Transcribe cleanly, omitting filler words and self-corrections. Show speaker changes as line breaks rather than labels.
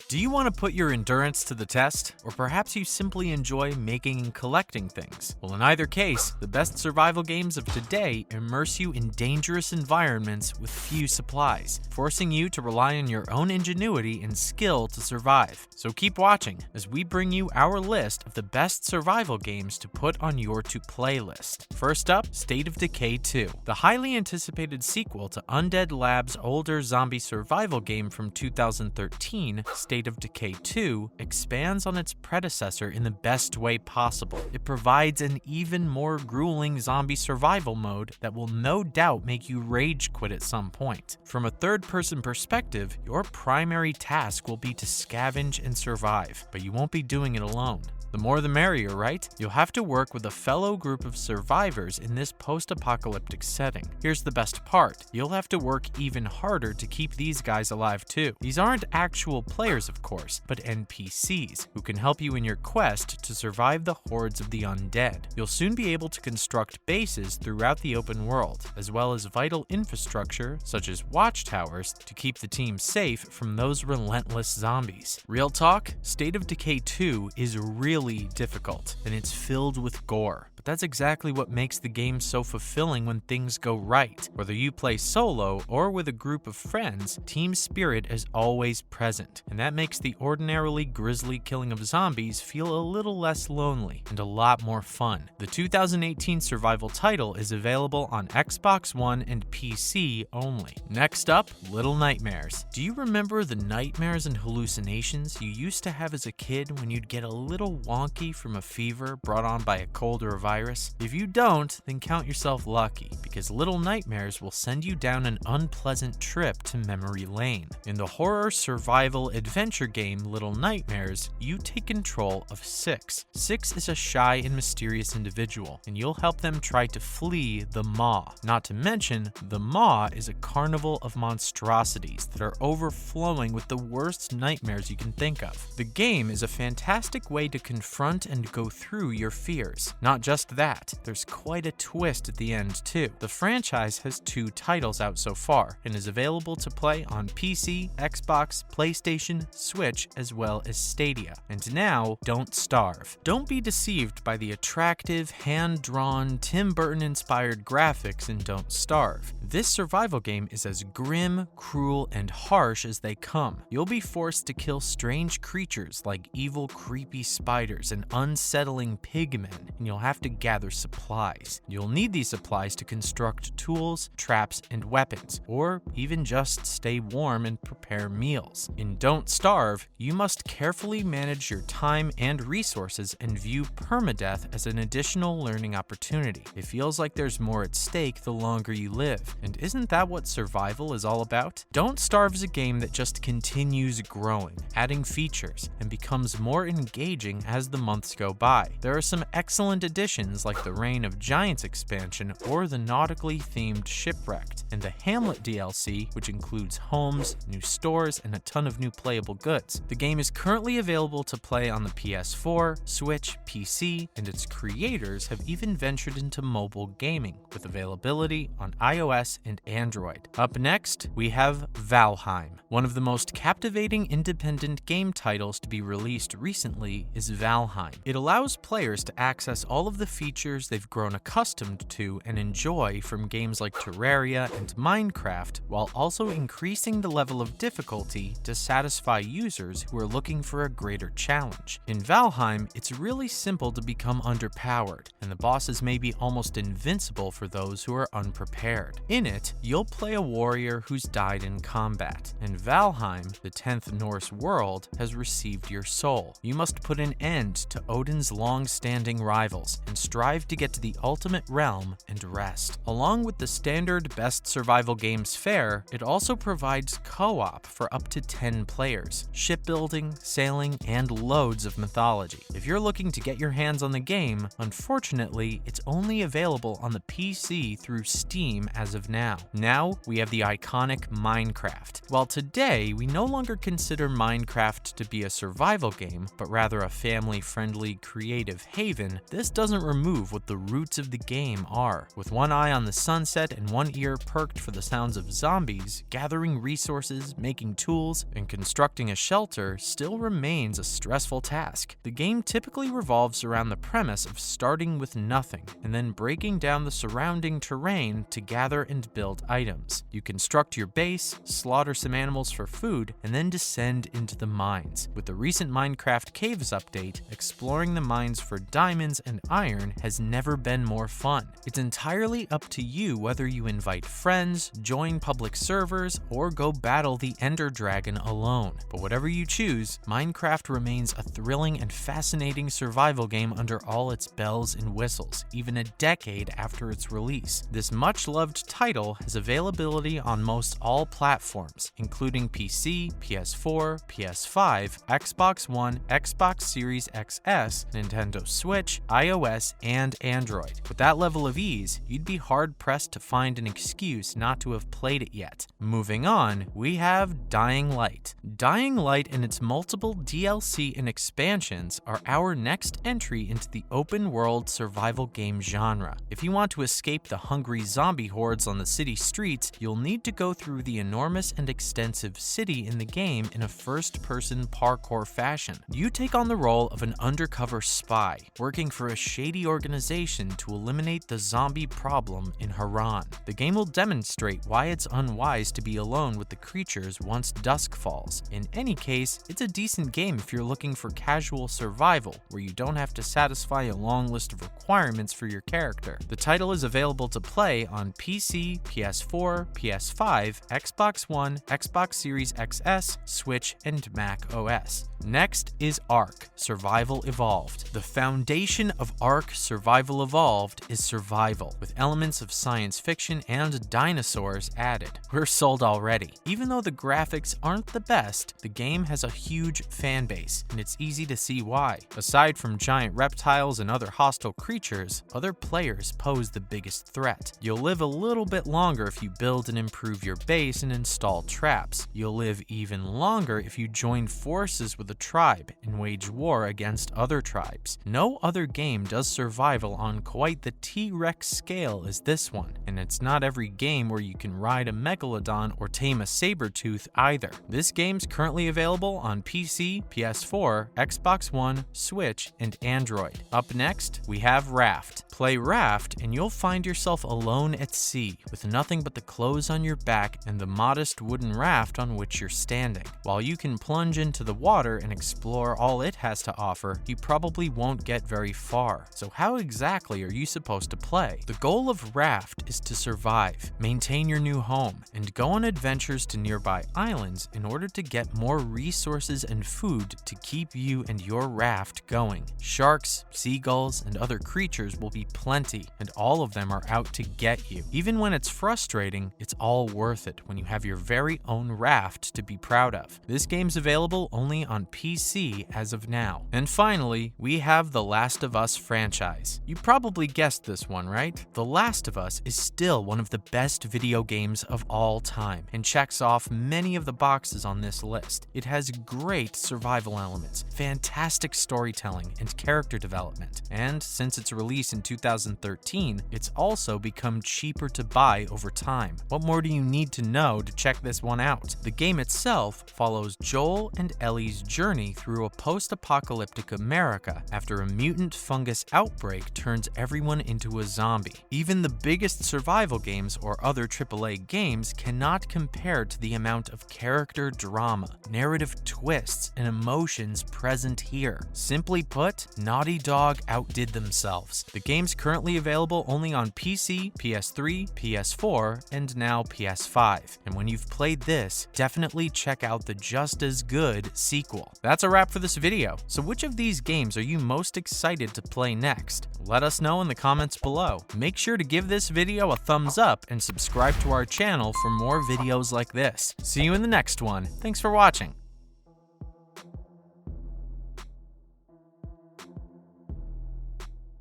Do you want to put your endurance to the test? Or perhaps you simply enjoy making and collecting things? Well, in either case, the best survival games of today immerse you in dangerous environments with few supplies, forcing you to rely on your own ingenuity and skill to survive. So keep watching as we bring you our list of the best survival games to put on your to-play list. First up, State of Decay 2. The highly anticipated sequel to Undead Labs' older zombie survival game from 2013, State of Decay 2 expands on its predecessor in the best way possible. It provides an even more grueling zombie survival mode that will no doubt make you rage quit at some point. From a third-person perspective, your primary task will be to scavenge and survive, but you won't be doing it alone. The more the merrier, right? You'll have to work with a fellow group of survivors in this post-apocalyptic setting. Here's the best part. You'll have to work even harder to keep these guys alive too. These aren't actual players, of course, but NPCs who can help you in your quest to survive the hordes of the undead. You'll soon be able to construct bases throughout the open world, as well as vital infrastructure such as watchtowers to keep the team safe from those relentless zombies. Real talk, State of Decay 2 is really difficult, and it's filled with gore. But that's exactly what makes the game so fulfilling when things go right. Whether you play solo or with a group of friends, team spirit is always present, and that makes the ordinarily grisly killing of zombies feel a little less lonely and a lot more fun. The 2018 survival title is available on Xbox One and PC only. Next up, Little Nightmares. Do you remember the nightmares and hallucinations you used to have as a kid when you'd get a little wonky from a fever brought on by a cold or a virus? If you don't, then count yourself lucky, because Little Nightmares will send you down an unpleasant trip to memory lane. In the horror survival adventure game Little Nightmares, you take control of Six. Six is a shy and mysterious individual, and you'll help them try to flee the Maw. Not to mention, the Maw is a carnival of monstrosities that are overflowing with the worst nightmares you can think of. The game is a fantastic way to confront and go through your fears. Not just that, there's quite a twist at the end too. The franchise has 2 titles out so far and is available to play on PC, Xbox, PlayStation, Switch, as well as Stadia. And now, don't starve. Don't be deceived by the attractive, hand-drawn, Tim Burton-inspired graphics in Don't Starve. This survival game is as grim, cruel, and harsh as they come. You'll be forced to kill strange creatures like evil, creepy spiders and unsettling pigmen, and you'll have to gather supplies. You'll need these supplies to construct tools, traps, and weapons, or even just stay warm and prepare meals. In Don't Starve, you must carefully manage your time and resources and view permadeath as an additional learning opportunity. It feels like there's more at stake the longer you live, and isn't that what survival is all about? Don't Starve is a game that just continues growing, adding features, and becomes more engaging as the months go by. There are some excellent additions like the Reign of Giants expansion or the nautically themed Shipwrecked, and the Hamlet DLC, which includes homes, new stores, and a ton of new playable goods. The game is currently available to play on the PS4, Switch, PC, and its creators have even ventured into mobile gaming, with availability on iOS and Android. Up next, we have Valheim. One of the most captivating independent game titles to be released recently is Valheim. It allows players to access all of the features they've grown accustomed to and enjoy from games like Terraria and Minecraft, while also increasing the level of difficulty to satisfy users who are looking for a greater challenge. In Valheim, it's really simple to become underpowered, and the bosses may be almost invincible for those who are unprepared. In it, you'll play a warrior who's died in combat, and Valheim, the 10th Norse world, has received your soul. You must put an end to Odin's long-standing rivals and strive to get to the ultimate realm and rest. Along with the standard best survival games fare, it also provides co-op for up to 10 players, shipbuilding, sailing, and loads of mythology. If you're looking to get your hands on the game, unfortunately, it's only available on the PC through Steam as of now. Now, we have the iconic Minecraft. While today, we no longer consider Minecraft to be a survival game, but rather a family-friendly creative haven, this doesn't doesn't remove what the roots of the game are. With one eye on the sunset and one ear perked for the sounds of zombies, gathering resources, making tools, and constructing a shelter still remains a stressful task. The game typically revolves around the premise of starting with nothing and then breaking down the surrounding terrain to gather and build items. You construct your base, slaughter some animals for food, and then descend into the mines. With the recent Minecraft Caves update, exploring the mines for diamonds and iron has never been more fun. It's entirely up to you whether you invite friends, join public servers, or go battle the Ender Dragon alone. But whatever you choose, Minecraft remains a thrilling and fascinating survival game under all its bells and whistles, even a decade after its release. This much-loved title has availability on most all platforms, including PC, PS4, PS5, Xbox One, Xbox Series XS, Nintendo Switch, iOS, and Android. With that level of ease, you'd be hard-pressed to find an excuse not to have played it yet. Moving on, we have Dying Light. Dying Light and its multiple DLC and expansions are our next entry into the open-world survival game genre. If you want to escape the hungry zombie hordes on the city streets, you'll need to go through the enormous and extensive city in the game in a first-person parkour fashion. You take on the role of an undercover spy, working for a shady organization to eliminate the zombie problem in Harran. The game will demonstrate why it's unwise to be alone with the creatures once dusk falls. In any case, it's a decent game if you're looking for casual survival, where you don't have to satisfy a long list of requirements for your character. The title is available to play on PC, PS4, PS5, Xbox One, Xbox Series XS, Switch, and Mac OS. Next is Ark: Survival Evolved. The foundation of Ark: Survival Evolved is survival, with elements of science fiction and dinosaurs added. We're sold already. Even though the graphics aren't the best, the game has a huge fan base, and it's easy to see why. Aside from giant reptiles and other hostile creatures, other players pose the biggest threat. You'll live a little bit longer if you build and improve your base and install traps. You'll live even longer if you join forces with a tribe and wage war against other tribes. No other game does survival on quite the T-Rex scale as this one, and it's not every game where you can ride a megalodon or tame a saber-tooth either. This game's currently available on PC, PS4, Xbox One, Switch, and Android. Up next, we have Raft. Play Raft and you'll find yourself alone at sea, with nothing but the clothes on your back and the modest wooden raft on which you're standing. While you can plunge into the water and explore all it has to offer, you probably won't get very far. So how exactly are you supposed to play? The goal of Raft is to survive, maintain your new home, and go on adventures to nearby islands in order to get more resources and food to keep you and your raft going. Sharks, seagulls, and other creatures will be plenty, and all of them are out to get you. Even when it's frustrating, it's all worth it when you have your very own raft to be proud of. This game's available only on PC as of now. And finally, we have The Last of Us franchise. You probably guessed this one, right? The Last of Us is still one of the best video games of all time, and checks off many of the boxes on this list. It has great survival elements, fantastic storytelling, and character development. And since its release in 2013, it's also become cheaper to buy over time. What more do you need to know to check this one out? The game itself follows Joel and Ellie's journey through a post-apocalyptic America after a mutant fungus outbreak turns everyone into a zombie. Even the biggest survival games or other AAA games cannot compare to the amount of character drama, narrative twists, and emotions present here. Simply put, Naughty Dog outdid themselves. The game's currently available only on PC, PS3, PS4, and now PS5. And when you've played this, definitely check out the just as good sequel. That's a wrap for this video. So which of these games are you most excited to play next? Let us know in the comments below. Make sure to give this video a thumbs up and subscribe to our channel for more videos like this. See you in the next one. Thanks for watching.